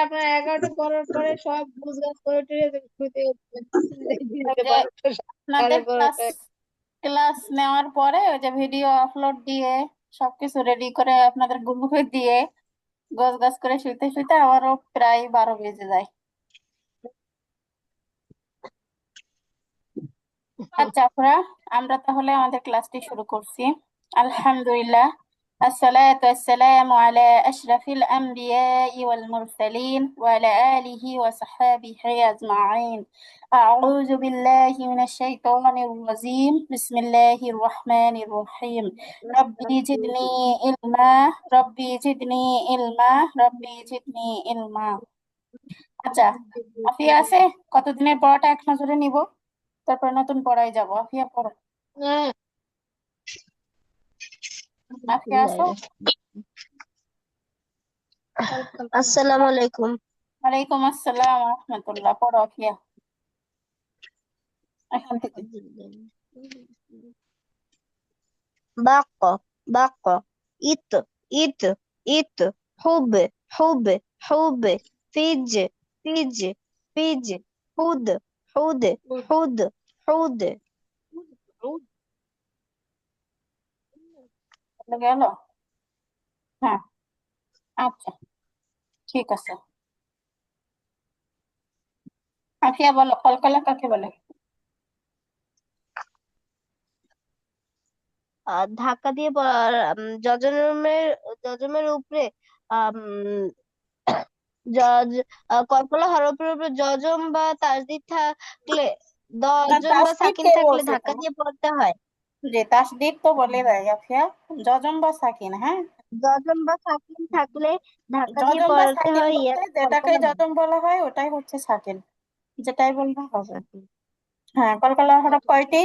আপনার 11টা পড়ার পরে সব গুজগাছ করে টুরে শুতে ওই দিতে যে 12টা সাড়ে আপনাদের ক্লাস 12টা। ক্লাস নেওয়ার পরে ওই যে ভিডিও আপলোড দিয়ে সবকিছু রেডি করে আপনাদের গ্রুপে দিয়ে গোছ গাছ করে শুইতে শুইতে আমারও প্রায় 12 বেজে যায়। আচ্ছা আপুরা, আমরা তাহলে আমাদের ক্লাসটি শুরু করছি। আলহামদুলিল্লাহ, আসসালাতু ওয়াসসালামু আলা আশরাফিল আমবিয়াই ওয়াল মুরসালিন ওয়া আলা আলিহি ওয়া সাহবিহি আজমাইন। আউযু বিল্লাহি মিনাশ শাইতানির রাজিম। বিসমিল্লাহির রহমানির রহিম। রব্বি জিদনি ইলমা, রব্বি জিদনি ইলমা, রব্বি জিদনি ইলমা। আচ্ছা, আফিয়া আছে? কতদিনের পড়াটা এক নজরে নিব, তারপর নতুন পড়ায় যাবো। আফিয়া পড়ো। হ্যাঁ, আফিয়া আসো। আসসালামু আলাইকুম। ওয়ালাইকুম আসসালাম ওয়া রাহমাতুল্লাহ। পড়ো আফিয়া এখান থেকে। বাক বাক ইত ইত ইত হুব হুব হুব ফিজ ফিজ ফিজ হুদ হুদ হুদ হুদ চলে গেল? হ্যাঁ, আচ্ছা, ঠিক আছে। আফিয়া বলো, কলকলা কাকে বলে? ধাক্কা দিয়ে জজমের উপরে আম, জজ কল্পনা হরফের উপরে জজম বা তাসদিদ থাকলে না, দজম বা তাসদিদ সাকিন কে থাকলে বলছে ধাক্কা তো? দিয়ে পড়তে হয়। যে তাসদিদ তো বলে দেয় আফিয়া, জজম বা সাকিন। হ্যাঁ, জজম বা সাকিন থাকলে ধাক্কা দিয়ে জজম বা পড়তে সাকিন হয়, ইয়া বলতে যেটাকে কল্পনা হরফ। জজম বলা হয় ওটাই হচ্ছে সাকিন, যেটাই বলবা হবে। সাকিন। হ্যাঁ, কলকলার হরফ কয়টি?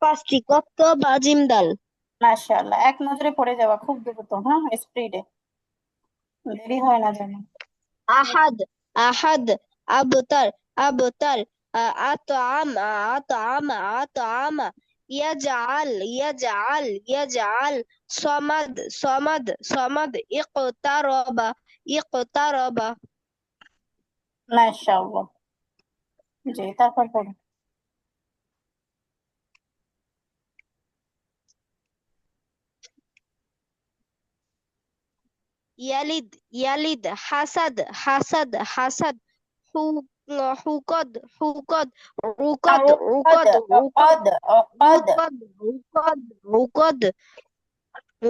পাঁচটি। কত বা জিম দাল। মাশাআল্লাহ, এক নজরে পড়ে যাওয়া খুব দ্রুত, হ্যাঁ স্পিডে, দেরি হয় না যেন। আহাদ আহাদ আবতার আবতার আতআম আতআম আতআম ইয়াজআল ইয়াজআল ইয়াজআল সমাদ সমাদ সমাদ ইকতারাবা ইকতারাবা মাশাআল্লাহ, জি তারপর পড়ো। ইয়ালিদ ইয়ালিদ হাসাদ হাসাদ হাসাদ হু হুকদ হুকদ রুকদ عقد রুকদ রুকদ عقد عقد রুকদ রুকদ রুকদ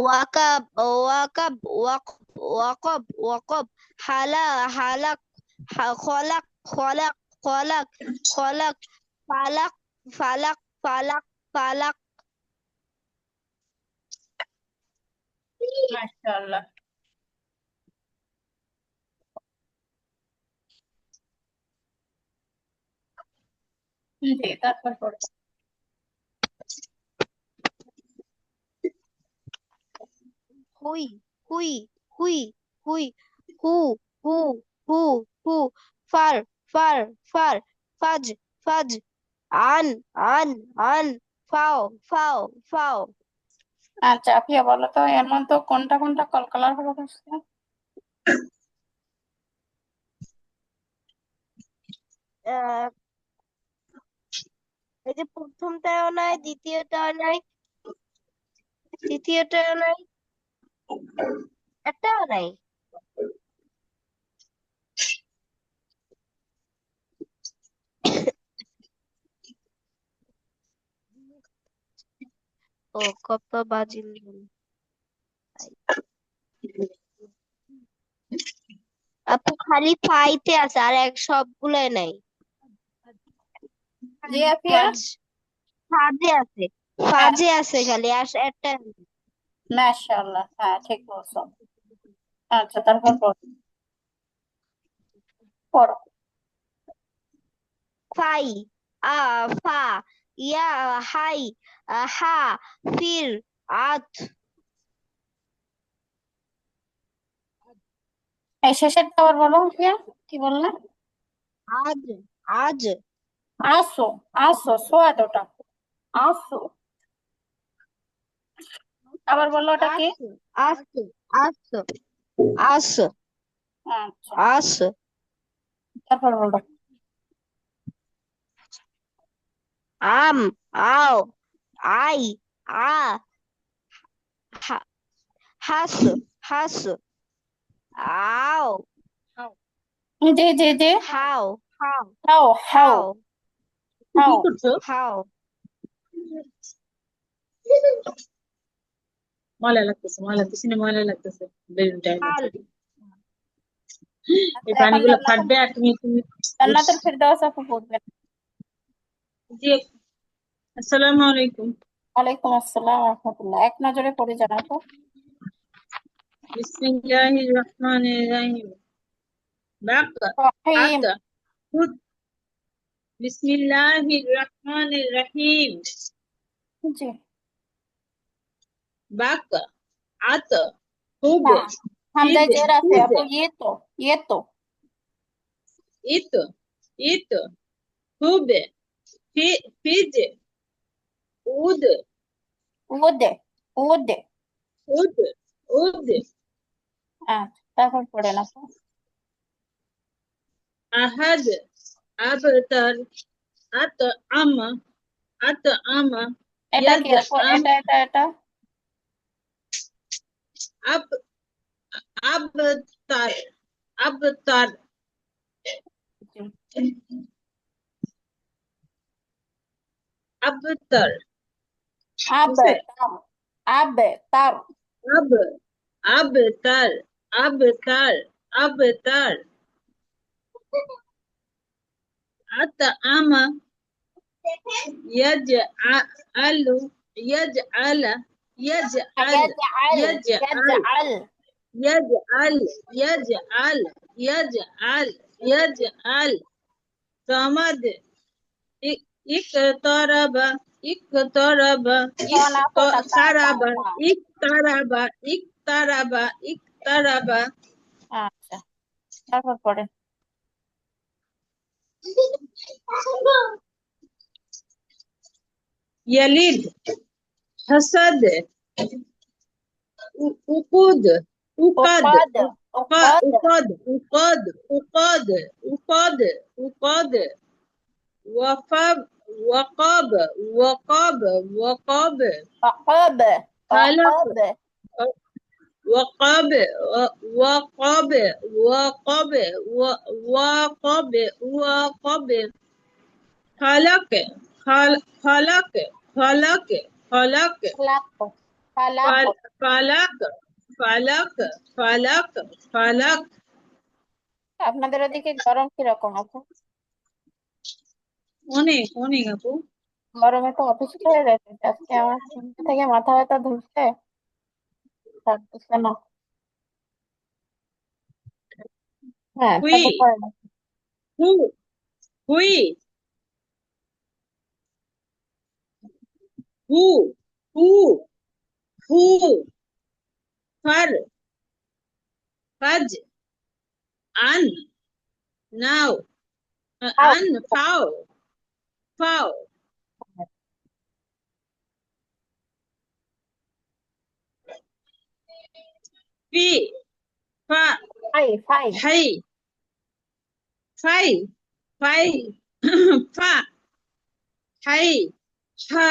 ওয়াকাব ওয়াকাব ওয়াকব ওয়াকব ওয়াকব হালা হালাক খলাক খলাক খলাক খলাক ফালাক ফালাক ফালাক ফালাক মাশাআল্লাহ, জি তারপর পড়ো। হুই হুই হুই হুই হু হু হু হু ফার ফার ফার ফাজ ফাজ আন আন আন ফাও ফাও ফাও আচ্ছা আফিয়া বলো তো, এর মধ্যে কোনটা কোনটা কলকলার হরফ আসছে? আহ, এই যে প্রথমটাও নাই, দ্বিতীয়টাও নাই, তৃতীয়টাও নাই, একটাও নাই। ও কত বাজিল। আপু খালি ফাইতে আছে, আর এক সবগুলাই নাই। জি আফিয়া, ফাজ ফাজে আছে, হ্যাঁ ফাজে আছে খালি, আর একটা মাশাআল্লাহ, হ্যাঁ ঠিক বলছো। আচ্ছা তারপর পড়ো পড়ো। ফাই আ ফা ইয়া হাই হা ফির আত এই শেষেরটা আবার বলো আফিয়া, কি বললে? আজ আজ আসো, আসো সোয়াদ ওটা, আসো। আবার বললো ওটা কি? আস আস আস আস আচ্ছা, আস, তারপর বলো। আম, আও, আই, আ, হা- হাস, হাস, আও, জি জি জি। হাও, হাও হাও হাও, কি হাও। করছো? হাও, ময়লা লাগতেছে না, ময়লা লাগতেছে বেলুনটা হাল, মধ্যে। এই আচ্ছা, এখন পানিগুলো জান্নাতুল ফাটবে আর তুমি তুমি জান্নাতুল ফেরদাউস আপু পড়বেন। জি। আসসালামু আলাইকুম। ওয়ালাইকুম আসসালাম ওয়া রাহমাতুল্লাহ। এক নজরে পড়ে যান আপু। বিসমিল্লাহির রহমানির রহিম। বাকা রহিম। আতা হুদ। বিসমিল্লাহির রহমানির রহিম। জি। বাকা আতা হুদ। হ্যাঁ, হামজায় ফিদ জের আছে হুদ। আপু। ইয়ে তো ইত ইত হুব। ফিজ উদ উদে উদে। উদ উদ। আচ্ছা, তারপর পড়েন আপু। আহাদ আবতার আত আমা আত আমা এটা ইয়াদ কি আপু? আম এটা আব আবতার আবতার জি। আবতার আবে বুঝছে? তার আবে তার। আব আবতার আবতার আবতার আত আমা ইয়াজ আলু ইয়াজ আলা ইয়াজ আল ইয়াজআল ইয়াজ আল ইয়াজআল। يجعل يجعل يجعل يجعل صمد اقترب اقترب কোন আপু না তা তা اقترب তা। اقترب اقترب اقترب আচ্ছা, তারপর পড়েন। يلد حسد وقود وقد উকাদ উকাদ وقد وقد وقد وقد وقد وقب وقب وقب وقب عقاب خلق عقاب. وقب وقب وقب وقب وقب خلق خلق خلق خلق خلق خلق. فلق فلق فلق فلق আপনাদের ওদিকে গরম কিরকম আপু? অনেক অনেক আপু। গরমে তো অতিষ্ঠ হয়ে যাচ্ছে। আজকে আমার সন্ধ্যা থেকে মাথা ব্যথা ধরছে, থাকতেছে না। হ্যাঁ, হুই তারপর পড়েন। হু হুই হু হু হু ফর ফজ আন নাও আও an foul foul fi fa ফাই ফাই hay fai fai fa hay ha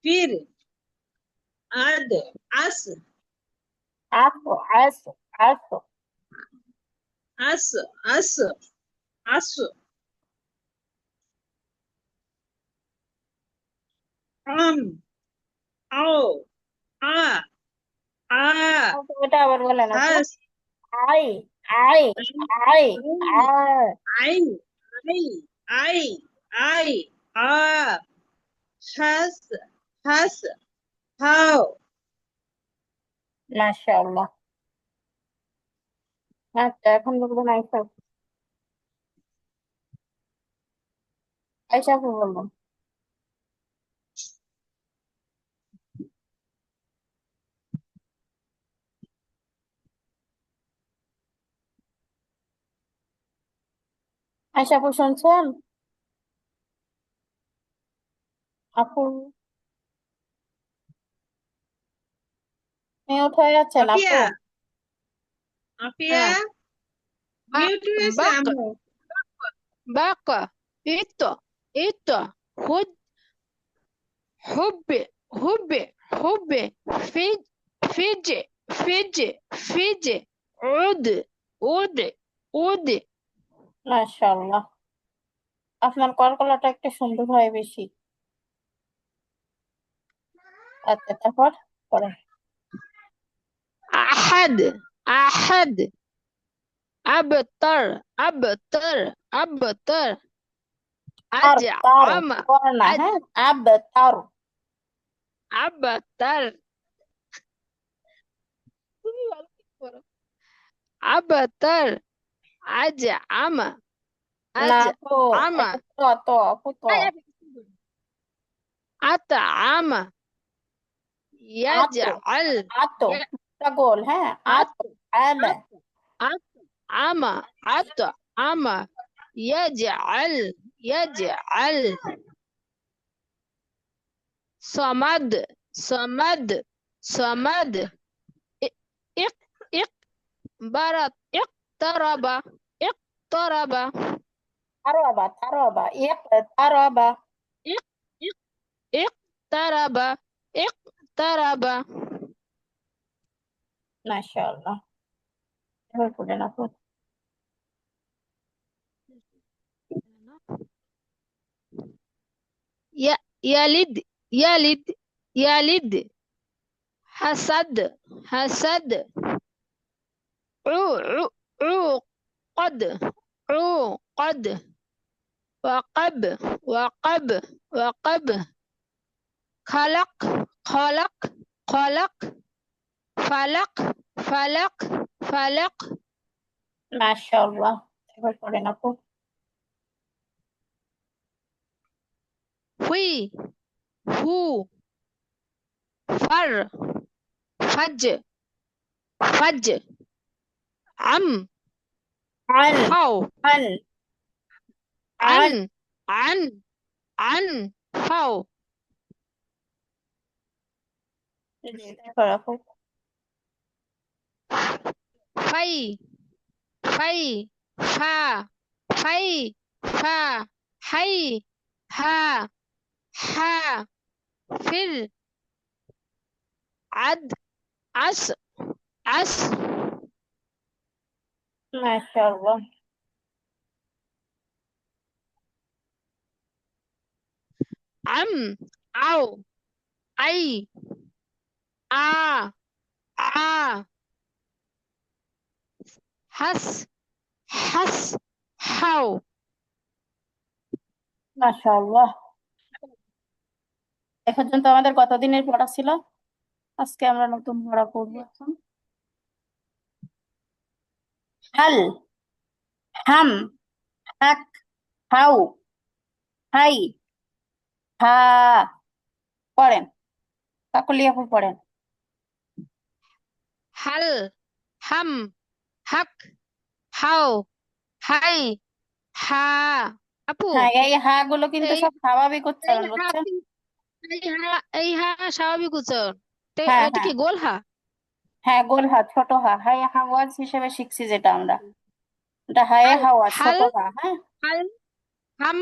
fir ad as আসো আসো আসো। as as as am ao a a আপু, এটা আবার বলেন আপু। has I I I a. ain ai ai a has how মাশাআল্লাহ। আচ্ছা, এখন বলবেন আইসা। আইসা আপু বলবেন। আইসা আপু শুনছেন? আপু মিউট হয়ে যাচ্ছেন আপু। Afia Afia হ্যাঁ, মিউট হয়েছে বাক আম্মু বাক ইত ইত হুদ হুব্বে হুব্বে হুব্বে ফিজ ফিজে ফিজে ফিজে উদ উদ উদ মাশাআল্লাহ, আপনার কলকলাটা একটু সুন্দর হয় বেশি। আচ্ছা, তারপর পড়েন। আহাদ আহাদ আবতার আবতার আবতার তার তার আজআম পর না, আজ হ্যাঁ, আব তার। আবতার তুমি ভালো কি করো আবতার আজআম না তো, আজআম এটা তো তো আপু তো আতআম আতো ইয়াজআল আতো টা গোল, হ্যাঁ, আতো আমা আতআম আতআম ইয়াজআল ইয়াজআল صمد صمد صمد إق إق برد اقترب اقترب তারবা তারবা এক তারবা। إق إق اقترب اقترب মাশাআল্লাহ, এবার পড়েন আপু। يلد يلد يلد حسد حسد عقد عقد وقب وقب وقب خلق خلق خلق فلق فلق فلق মাশাআল্লাহ, এবার পড়েন আপু। في هو فر فج فج عم আন حو আন আন عن عن عن حو জি, তারপর আপু। في في فا في فا حي ها حا فر عد عس عس মাশাআল্লাহ, عم عو أي آ آ حس حس حو মাশাআল্লাহ। এ পর্যন্ত আমাদের কতদিনের পড়া ছিল? আজকে আমরা নতুন পড়া পড়বো এখন। হাল হাম হাক হাউ হাই হা। পড়েন, কাকলি আপু পড়েন। هل هم হক হাও হাই হা আপু হ্যাঁ, এই হা গুলো কিন্তু এই সব স্বাভাবিক এই উচ্চারণ, হা বুঝছেন? এই হা স্বাভাবিক উচ্চারণ হ্যাঁ এটা হ্যাঁ কি গোল হা হ্যাঁ, গোল হা, ছোট হা, হাই হাওয়াজ হিসেবে শিখছি যেটা আমরা, এটা হাই হাল হাওয়া, হাল ছোট হা। হ্যাঁ হাল হাম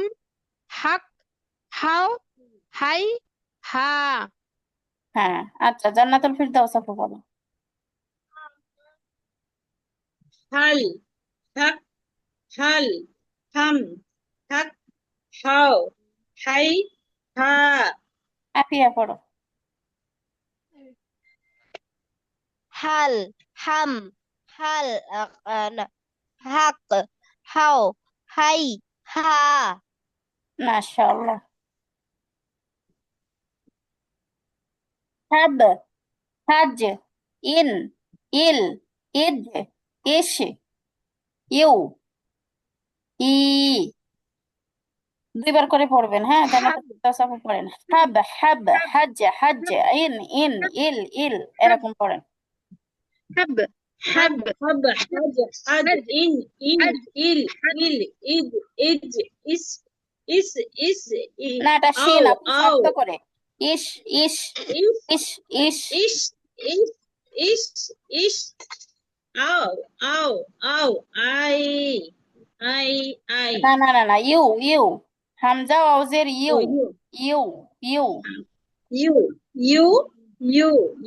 হক হাও হাই হা হ্যাঁ, আচ্ছা, জান্নাতুল ফিরদাউস আপু বলো। হাল হাক হাল হাম হাক হাও হাই হা আফিয়া পড়ো। হাল হাম হাল না, হাক হাও হাই হা মাশাআল্লাহ। হাব হাজ ইন ইল ইজ ইশ ইউ ই। দুইবার করে পড়বেন, হ্যাঁ, জান্নাতুল ফিরদাউস আপু পড়েন। হাব হাব হাজ হাজ ইন ইন ইল ইল, এরকম পড়েন। হাব হাব হাব হাব হাজ হাজ ইন ইন ইল ইল ইদ ইজ ইস ইস ইস ই না, এটা আও শিন আপু, আও শক্ত করে। ইস ইস ইস ইস ইস ইস ইস ইস ইস Ow, ow, ow, I. না না না না, ইউ হামজা ওয়াজের you Oh, you. You you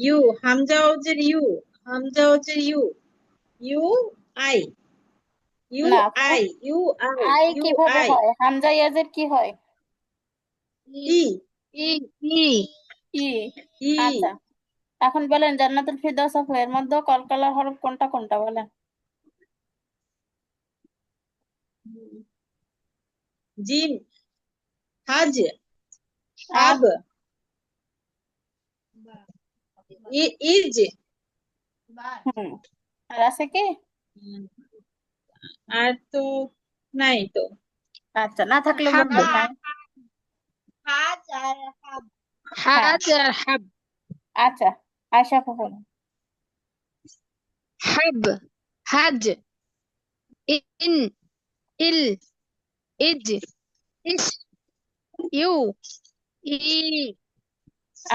You. Hamza ওজের you. Hamza ওজের you. You, I. You, না আপু, I. You, I. I You, কিভাবে I. হয়? হামজা ইয়াজের কি হয়? E. ই ই ই। E. আচ্ছা, এখন বলেন জান্নাতুল ফিরদাউস আপু, এর মধ্যে কলকলার হরফ কোনটা কোনটা বলেন? Jim. Haj. R Hab. Is. হুম, আর আছে কি? আর তো নাই তো। আচ্ছা, না থাকলে হাব বলবেন না। হাজ আর হাব। হ্যাঁ, হাজ আর হাব আচ্ছা, আয়শা আপু বলেন। হাব হাজ ইন ইল ইজ ইস ইউ ই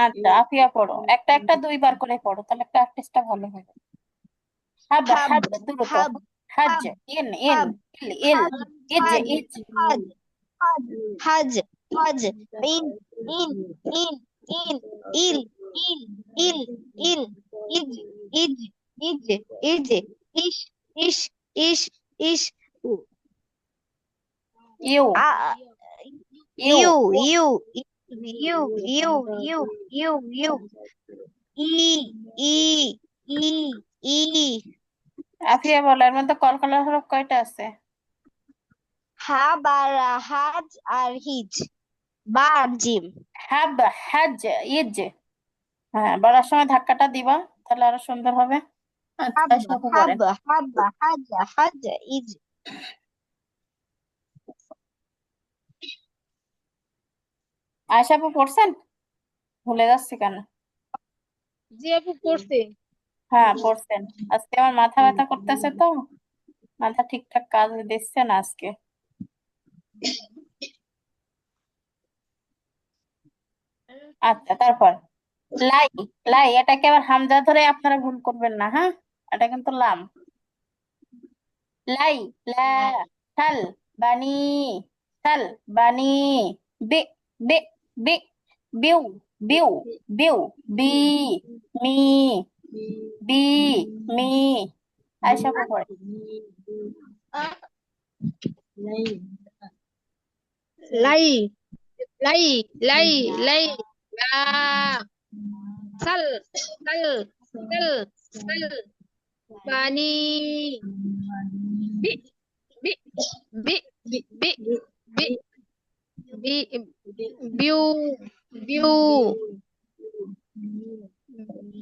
আচ্ছা, আফিয়া পড়ো, একটা একটা দুইবার করে পড়ো, তাহলে প্র্যাকটিসটা ভালো হবে। হাব হাব হাব দ্রুত। হাব হাজ হাব ইন হাব ইল হাব ইজ হাজ ইজ হাজ হাজ হাজ ইন ইন ইন ইন ইল ইল ইল ইল ইজ ইজ ইজ ইজ ইস ইস ইস ইস ইউ আ ইউ ইউ ইউ ইউ ইউ ইউ ইউ ই ই ই ই আফিয়া বলো, এর মধ্যে কলকলার হরফ কয়টা আছে? হাব আর হাজ আর হিজ বা আর জিম হাব হাজ ইজ। হ্যাঁ, বলার সময় ধাক্কাটা দিবা, তাহলে আরো সুন্দর হবে। আচ্ছা, হাব আয়শা আপু হাব পড়েন। হাব হাজ হাজ ইজ আয়শা আপু পড়ছেন? ভুলে যাচ্ছি কেন? জি আপু পড়ছে হ্যাঁ, পড়ছেন। আজকে আমার মাথা ব্যথা করতেছে তো, মাথা ঠিকঠাক কাজ দিচ্ছে না আজকে। আচ্ছা, তারপর লাই। লাই এটাকে আবার হামজা ধরে আপনারা ভুল করবেন না, হ্যাঁ, এটা কিন্তু লাম। লাই লা সাল বানি সাল বানি বি বি বি বিউ বিউ বিউ বি মি বি মি। আয়শা আপু পড়ে। লাই লাই লাই লাই লা সাল সাল সাল সাল বানি বি বি বি বি বি বি বিউ বিউ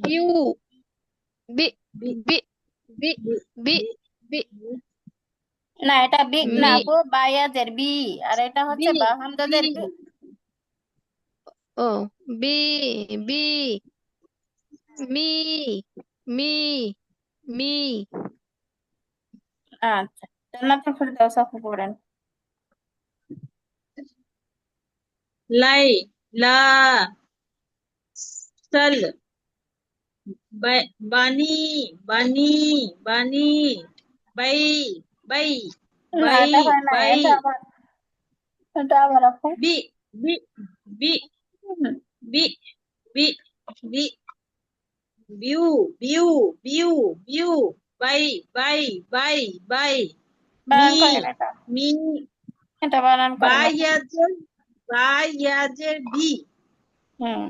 বিউ বি বি বি বি বি না, এটা বিগ না মি আপু, বায়াজের বি, আর এটা হচ্ছে বি বা বি হামজাদের বি। ও বি বি মি মি মি আচ্ছা, জান্নাতুল ফেরদাউস আপু পড়েন। লাই লা সাল বানি বানি বানি বাই বাই না, বাই এটা হয় না, বাই এটা আবার আপু। বি বি বি হুম, বি বি বি বিউ বিউ বিউ বিউ বাই বাই বাই বাই মি বানান করেন এটা, মি এটা বানান করেন আপু। বায়াজের বি হুম,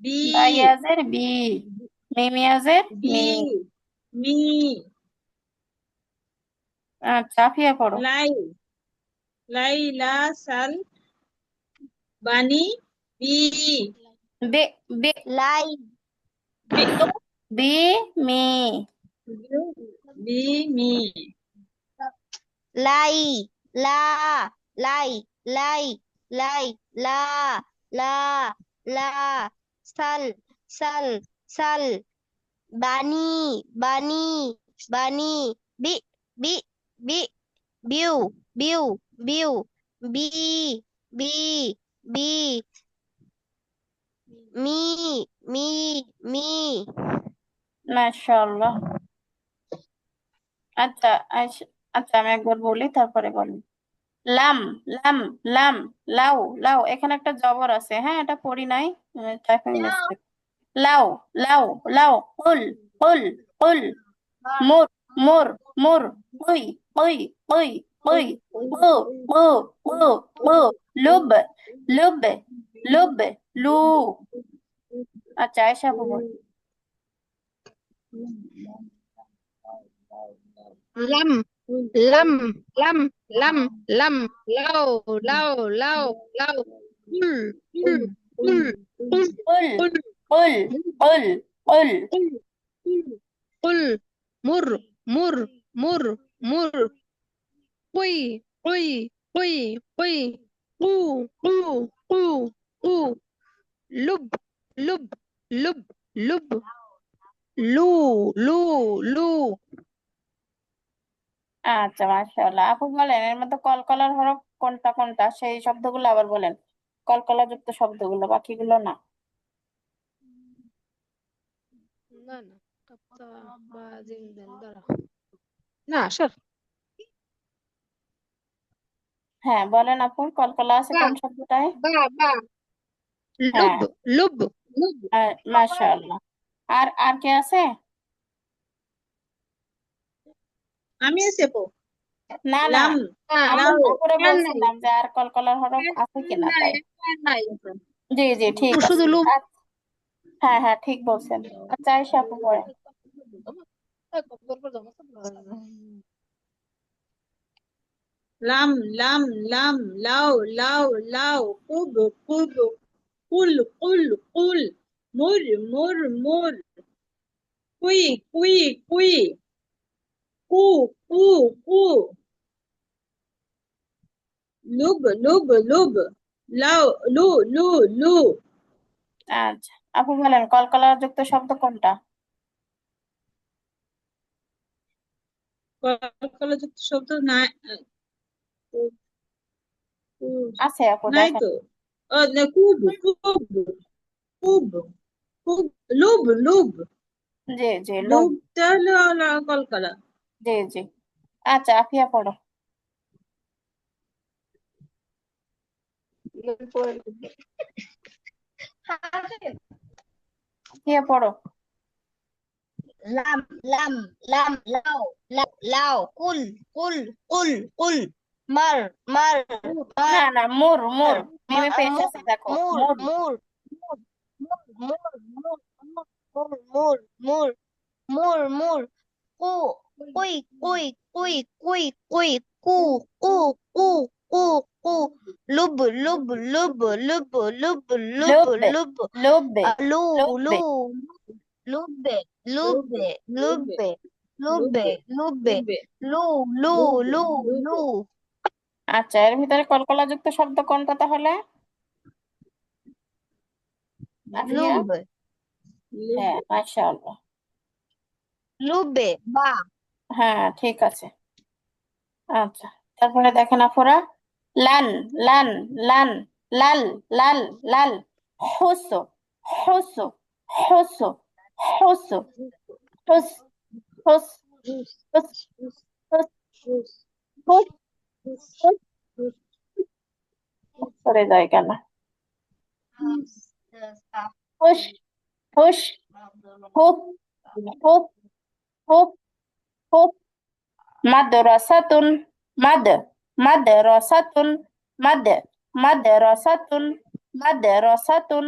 বি বায়াজের বি, মিমিয়াজের বি মি। মি আচ্ছা, আফিয়া পড়ো। লাই লাই লা সাল বানি বি বে বে লাই বি বি মি। বি মি লাই লা লাই লাই লাই লা লা লা সাল সাল সাল বানি বানি বানি বি বি বি বিউ বিউ বিউ বি বি বি মি মি মি মাশাআল্লাহ। আচ্ছা আচ্ছা আমি একবার বলি তারপরে বলি। লাম লাম লাম লাউ লাউ, এখানে একটা জবর আছে, হ্যাঁ এটা পড়ি নাই, টাইপিং মিস্টেক। লাউ লাউ লাউ, কুল কুল কুল, মুর মুর মুর, কুই কুই কুই কুই, কু কু কু কু, লুব লুব লুব, লু। আচ্ছা আয়েশা আপু বল। Lam, lam, lam, lam, lam, lao, lao, lao, lao, kul, kul, kul, kul, কুল kul, কুল কুল কুল, kul, kul, mur, mur, mur, mur, quy, quy, quy, quy, cu, cu, cu, cu, lub, lub, lub, lub, lu, lu, lu. আচ্ছা মাশাআল্লাহ। আপু বলেন এর মধ্যে কলকলার হরফ কোনটা কোনটা, সেই শব্দগুলো আবার বলেন, কলকলা যুক্ত শব্দগুলো, বাকিগুলো না। না না কাপ্তা বা জিনদান দ্বারা না স্যার হ্যাঁ বলেন আপু, কলকলা আছে বা কোন শব্দটায়? বা বা হ্যাঁ, লুব লুব লুব মাশাআল্লাহ। আর আর কে আছে? আমি আছি আপু। না না, লাম আমি লাউ উপরে আর নাই বলছিলাম যে আর কলকলার হরফ আছে আর কিনা, নাই তাই। আর নাই জি জি ঠিক শুধু আছে। লুব হ্যাঁ হ্যাঁ ঠিক বলছেন। আচ্ছা আয়েশা আপু পড়েন। লাম লাম লাম লাউ লাউ লাউ, কুব কুব কুল কুল কুল, মুর মুর মুর, কুই কুই কুই, কু কু কু, লুব লুব লুব, লাউ লু লু লু। আচ্ছা আপু বলেন কলকলা যুক্ত শব্দ কোনটা? কলকলাযুক্ত শব্দ নাই, আছে আপু নাই দেখেন। তো। না, কুব কুব কুব কুব, লুব লুব, জি জি লোভ। লুবটা হলো কলকলা। জি জি। আচ্ছা আফিয়া পড়ো। আফিয়া পড়ো। লাম লাম লাম লাও লাও লাও, কুল কুল কুল কুল, মার মার না মার না, মুর মুর, মিমে মার, পেশ মুর আছে দেখো, মুর মুর। মুর মুর মুর মুর মুর মুর মুর মুর, কু কুই কুই কুই কুই কুই, কু কু কু কু কু, lube lube lube lube lube lube লোভে লুব, লোভে লু লু, লোভে। লুবে লুবে লুবে লুবে লুবে লুবে লুবে লুবে, লুবে লু লু লুবে লু লু, লুবে, আচ্ছা এর ভিতরে কলকলা যুক্ত শব্দ কোনটা তাহলে? আফিয়া। লুবে হ্যাঁ লুবে। মাশাআল্লাহ। লুবে বা, হ্যাঁ ঠিক আছে। আচ্ছা তারপরে দেখেন আফুরা, লান লান লান, লাল লাল লাল, হুসু হুসু হুসু হুসু, হুস হুস হুস হুস হুস হুস হুস হুস হুস হুস। হুস সরে যায় কেন? হুস। হুস হুস, হুপ হুপ হুপ হুপ, মাদ্রাসাতুন, মাদ মাদ্রাসাতুন, মাদ মাদ্রাসাতুন, মাদ্রাসাতুন,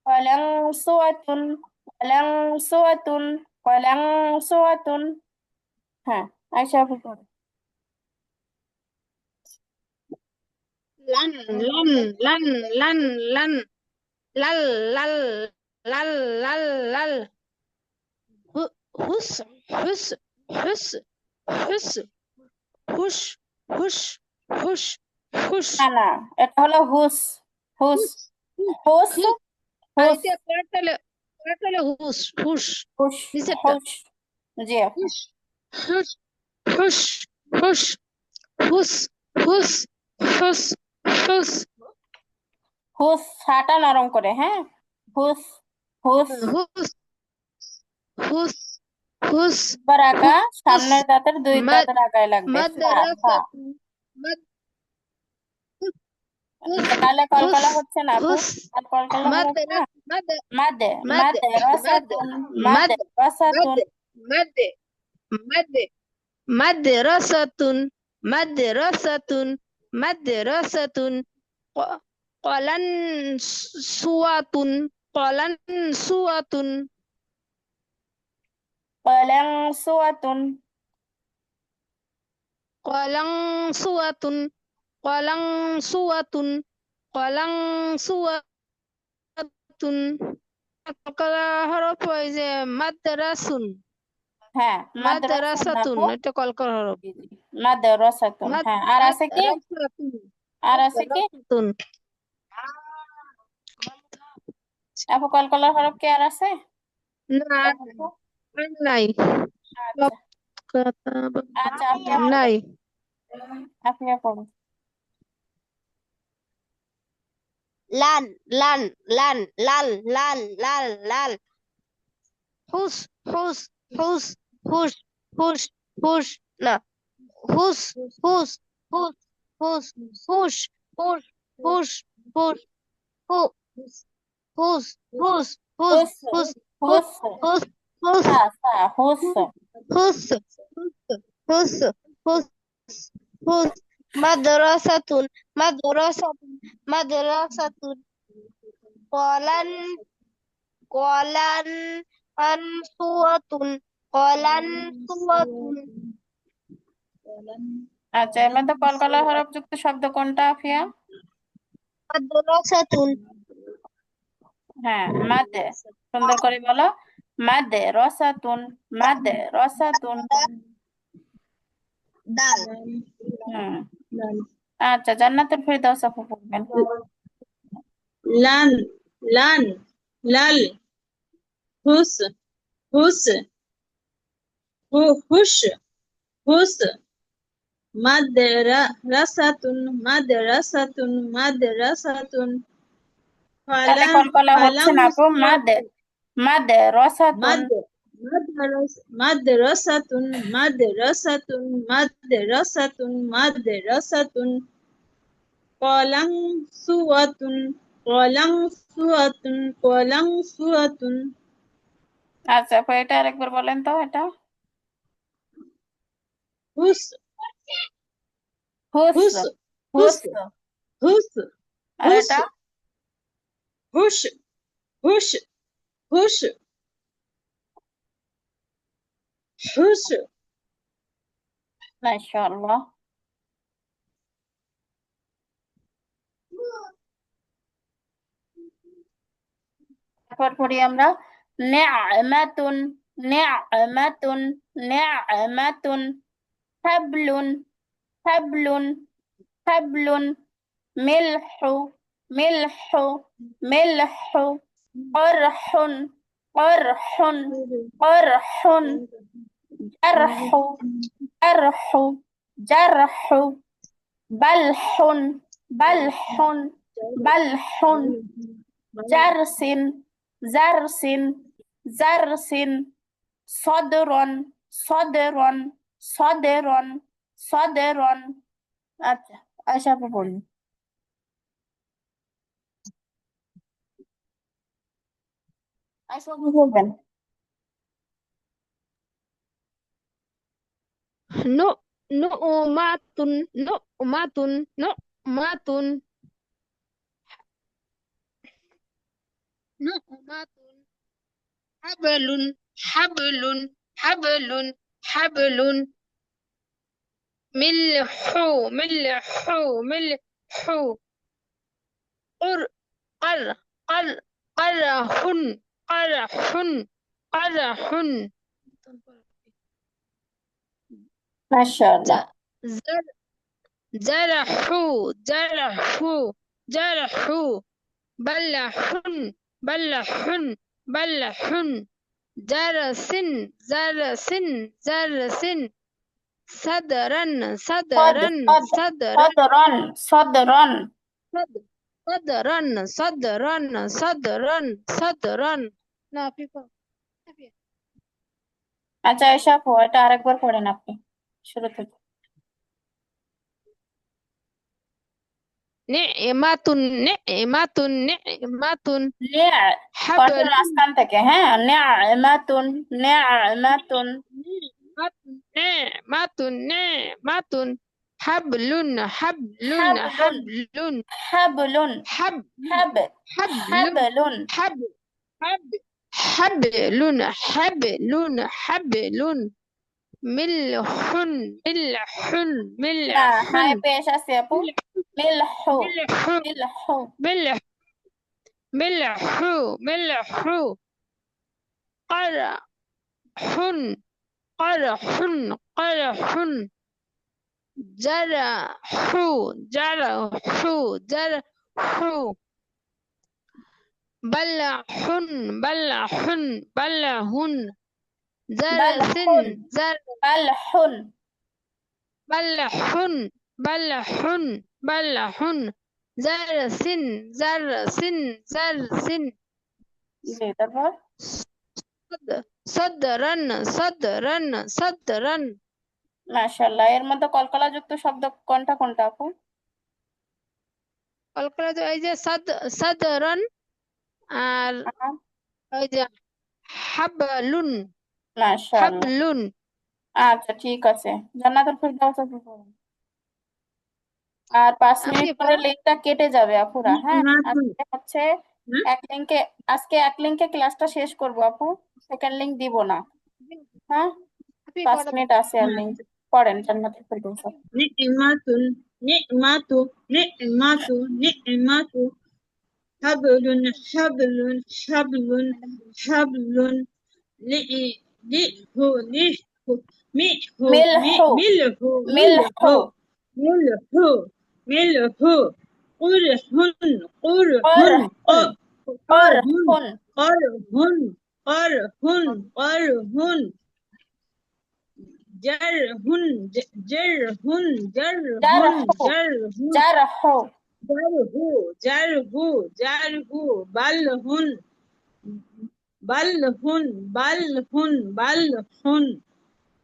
কলাংসুয়াতুন কলাংসুয়াতুন কলাংসুয়াতুন। হ্যাঁ আয়েশা আপু পড়ো। lan lan lan lan lan lal lal lal lal lal hus hus hus hus hush hush hush hush না না, এটা হলো হুস হুস hush হুস hush হুস আইতে কয়টালে hush hush হুস নিচেরটা হুস। জি আপু। hush hush hush hush hush hush hush hush হুস, হাটা নরম করে, হ্যাঁ হুস হুস। hush হুস হুস একবার আঁকা, হুস সামনের দাঁতের দুই মাদ দাঁতের আগায় লাগবে। ফা ফা। মাদ্রাসাতুন মাদ হুস গালে হুস কলকলা হচ্ছে না আপু? হুস গাল কলকলা হয়ে মাদ্রা যাচ্ছে না? মাদ মাদে মাদ মাদে মাদ রসাতুন, মাদ মাদে মাদ রসাতুন। মাদ মাদ madrasatun madrasatun madrasatun ق- qalan suwatun qalan suwatun কলাং সুয়াতুন, qalang suwatun qalang suwatun qalang suwatun কলা হরফ ওই যে মাদ্রাসুন হ্যাঁ মাদ্রাসাতুন মাদ্রাসাতুন আপু। এটা কলকর হরফ জি, জি। মাদ্রাসাতুন, হ্যাঁ। আর আছে কি? মাদ্রাসাতুন আর আছে কি মাদ্রাসাতুন আপু? কলকলার হরফ কি আর আছে? না আর নাই আচ্ছা কথা আচ্ছা, আফিয়া পড়ো, নাই আফিয়া পড়ো। lan lan lan lal lal lal lal হুস হুস হুস হুস হুস হুস না হুস হুস হুস হুস হুস হুস হুস হুস হু হুস হুস হুস হুস হুস হুস হুস হুস হুস সা সা হুস। হুস হুস হুস হুস madrasatun madrasatun madrasatun qalan qalan ansuwatun qalan suwatun আচ্ছা, এর মধ্যে কলকলার হরফ যুক্ত শব্দ কোনটা আফিয়া? madrasatun হ্যাঁ মাদে, সুন্দর করে বলো। মাদে রসাতুন, মাদে রসাতুন। dal হুম। আচ্ছা, জান্নাতুল ফেরদাউস আপু পড়বেন। lan lan lal হুস হুস হুস হুস madrasatun madrasatun তাহলে qalam কলকলা হচ্ছে qalam না আপু? মাদে suwatun মাদে রসাতুন। mad madrasatun madrasatun madrasatun madrasatun qalam suwatun qalam suwatun qalam suwatun আচ্ছা আপু, এটা আরেকবার বলেন তো। এটা হুস হুস হুস হুস হুস। হুস আর হুস এটা হুস হুস হুস হুস মাশাআল্লাহ। তারপর পড়ি আমরা নি'মাতুন, নি'মাতুন, নি'মাতুন। হাবলুন, হাবলুন, হাবলুন। মিলহু, মিলহু, মিলহু। قرحٌ، قرحٌ، قرحٌ। جرح، جرح، جرح। بلح، بلح، بلح। جرس، زرس، زرس। صدر، صدر، صدر، صدر। আচ্ছা, আশা আপু বলুন। আশা আপু বলবেন। nu nu'matun nu'matun nu'matun nu'matun hablun hablun hablun hablun milhu milhu milhu qur qar qar qarhun qarhun qarhun মাশাআল্লাহ। ز- زرحوا زرحوا زرحوا بلح بلح بلح جرس جرس جرس صدرا صد صدرا صد صدرا صدرا صدرا. صدرا صدرا صدرا صدرا لا في فرق. আচ্ছা এসব এটা আরেকবার পড়েন আপনি শুরু থেকে। নি'মাতুন নি'মাতুন নি'মাতুন নিয়া কণ্ঠের হাবলুন মাঝখান থেকে, হ্যাঁ, নি'মাতুন নি'মাতুন নি'মাতুন নি'মাতুন হাবলুন হাবলুন হাবলুন হাবলুন হাবলুন হাব হাব হাবলুন হাবলুন হাব হাব হাবলুন হাবলুন হাবলুন মিলহুন মিলহুন না, হাই মিলহুন পেশ আছে আপু। মিলহু মিলহু মিলহু মিলহু মিলহু মিলহু قرحٌ قرحٌ قرحٌ جرح جرح جرح بلح بلح بلح زرس বালহুন زر বালহুন بلح بلح بلح زرس زرس زرس জি তারপর صدرا صدرا صدرا মাশাআল্লাহ। এর মধ্যে কলকলা যুক্ত শব্দ কোনটা কোনটা আপু? কলকাতা তো এই যে সাদরান আর ওই যে হাবলুন মাশাআল্লাহ। হাবলুন আচ্ছা ঠিক আছে, জান্নাতুল ফেরদাউস আপু পড়ুন। আর 5 মিনিট আপনি পরে পড়ান লিঙ্কটা কেটে যাবে আপুরা, হ্যাঁ। নি'মাতুন আজকে হচ্ছে হ্যাঁ এক লিঙ্কে আজকে এক লিঙ্কে ক্লাসটা শেষ করব আপু, সেকেন্ড লিঙ্ক দিব না, হ্যাঁ। আপনি 5 মিনিট পড়াবেন আছে আর লিঙ্ক পড়েন জান্নাতুল ফেরদাউস আপু। নি'মাতুন নি'মাতু নি'মাতু নি'মাতু হাবলুন হাবলুন হাবলুন হাবলুন লিহু লিহু মিহু মিলহু মিলহু মিলহু মিলহু মিলহু কুরহুন কুরহুন করহুন কুরহুন করহুন কুরহুন কুরহুন কুরহুন জারহুন জারহুন জারহুন জারহু জারহুন জারহু জারহু জারহু জারহু বালহুন বালহুন বালহুন বালহুন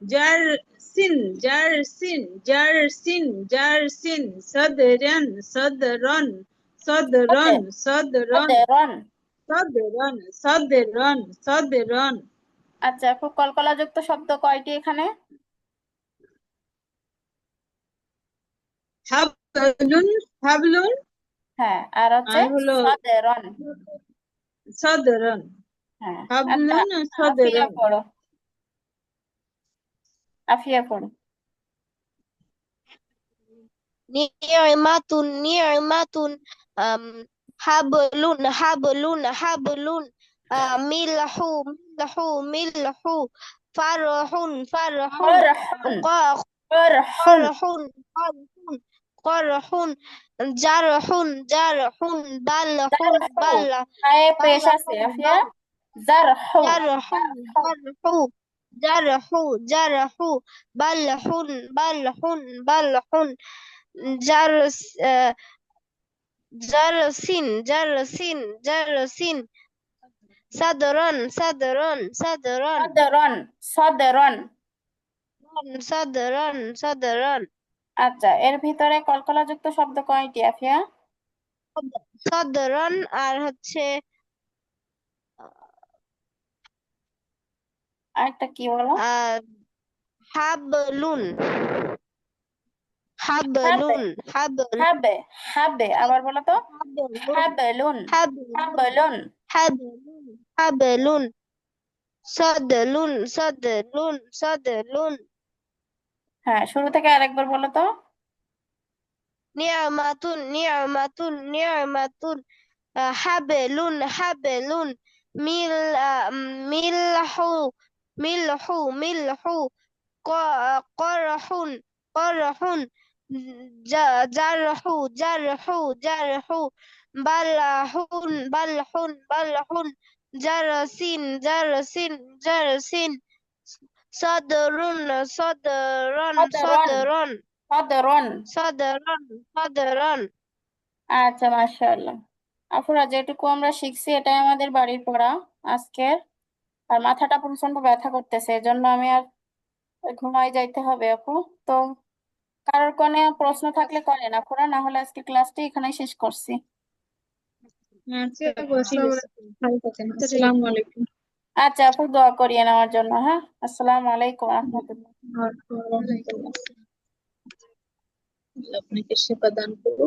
জারসিন জারসিন জারসিন জারসিন সদরন সদরন সদরন সদরন সদরন। সদরন সদরন সদরন আচ্ছা আপু, কলকলা যুক্ত শব্দ কয়টি এখানে? হাবলুন হাবলুন হ্যাঁ, আর হচ্ছে আর হলো সদরন। সদরন হ্যাঁ। আচ্ছা হাবলুন আফিয়া সদরন পড়ো, আফিয়া পড়ো। নি'মাতুন নি'মাতুন হাবলুন হাবলুন হাবলুন মিলহু মিলহু মিলহু ফারহুন ফারহুন করহুন ক- করহুন করহুন করহুন করহুন জারহুন জারহুন বালহুন জারহু, বাল হায় পেশ আছে বালহুন আফিয়া। জারহু জারহু জারহু জারহু জারহু বালহুন বালহুন বালহুন জারস জারসিন জারসিন জারসিন সাদরন সাদরন সাদরন সদরন সদরন। সাদরন সাদরন আচ্ছা, এর ভিতরে কলকলা যুক্ত শব্দ কয়টি আফিয়া? সাদরন আর হচ্ছে আরেকটা কি বলো? আহ হাবলুন হাবে হাবলুন হাবলুন হাবে হাবে, আবার বলো তো। হাবলুন হাবলুন হাবলুন হাবলুন। হাবলুন হাবলুন সাদলুন সাদলুন সাদলুন হ্যাঁ, শুরু থেকে আরেকবার বলো তো। নি'মাতুন নি'মাতুন নি'মাতুন হাবলুন হাবলুন মিল মিলহু মিলহু মিলহু করহুন করহুন জারহু জারহু জারহু বালহুন বালহুন বালহুন জারসিন জারসিন জারসিন সদরুন সদরন সদরন সদরন সদরন। সদরন সদরন আচ্ছা মাশাআল্লাহ। আপুরা, যেটুকু আমরা শিখছি এটাই আমাদের বাড়ির পড়া আজকের। আর মাথাটা প্রচন্ড ব্যথা করতেছে, এজন্য আমি আর ঘুমাই যাইতে হবে আপু। তো কারোর কোনো প্রশ্ন থাকলে করেন আপুরা, না হলে আজকে ক্লাসটা এখানেই শেষ করছি। আচ্ছা আপু, ঠিক আছে, ভালো থাকেন, আসসালামু আলাইকুম। আচ্ছা আপু, দোয়া করিয়েন আমার জন্য। হ্যাঁ, আসসালামু আলাইকুম রহমতুল্লাহ। ওয়া রাহমাতুল্লাহ। আল্লাহ আপনাকে সেবা দান করুন।